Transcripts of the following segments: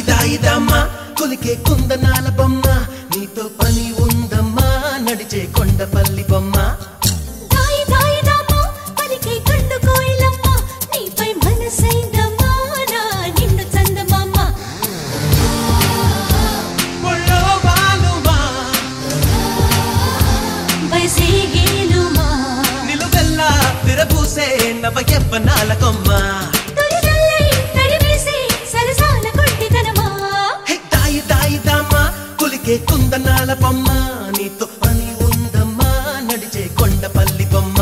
దాయిదమ్మా కొలికే కుందనాల బొమ్మ నీతో పని ఉందమ్మా నడిచే కొండపల్లి బొమ్మ దాయిదమ్మా కొలికే కండు కోయిలమ్మ నీపై మనసైందమ్మా నా నిన్ను చందమామ ఒళ్ళో బాలుమా బైసేగేలుమా నిలువెల్లా విరబూసే నవ యవ్వనాల కొమ్మ కుందనాల బొమ్మ నీతో పని ఉందమ్మా నడిచే కొండపల్లి బొమ్మ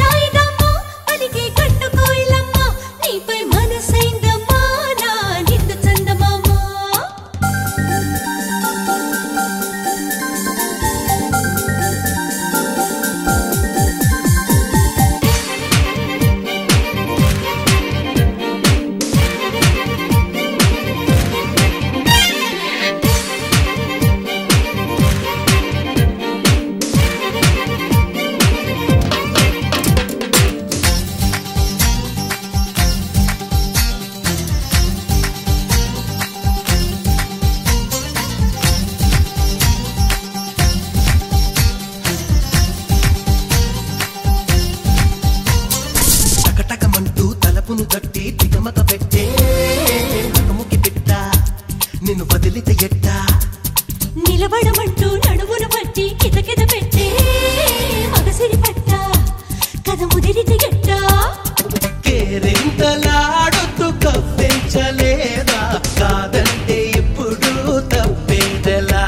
దాయిదమ్మా పలికే కండు కోయిలమ్మ నీపై మనసైందమ్మా నా నిన్ను చందమామ తలపును తట్టి తిగమక పెట్టే నగముకి పెట్ట నిన్ను వదిలితే ఎట్ట నిలబడమంటూ నడుమును పట్టి కితకిత పెట్టే మగసిరి పట్ట కథ ముదిరితే గట్ట కేరింతలాడుతూ కవ్వించలేదా కాదంటే ఇప్పుడు తప్పేదెలా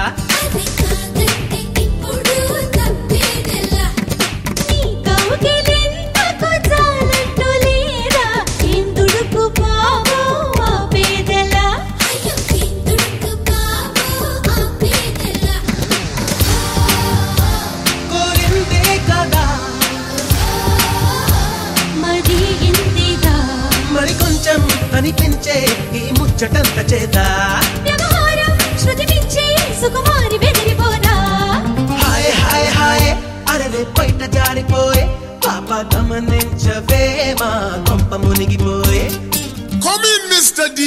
మరి కొంచెం కనిపించే ఈ ముచ్చటంత చేత వ్యవహారం శృతి మించి సుకుమారి బెదిరిపోదా హాయ్ హాయ్ హాయ్ అరవే బయట జారిపోయే పాప గమనించవే మా కొంప మునిగిపోయే Come in, Mr. D.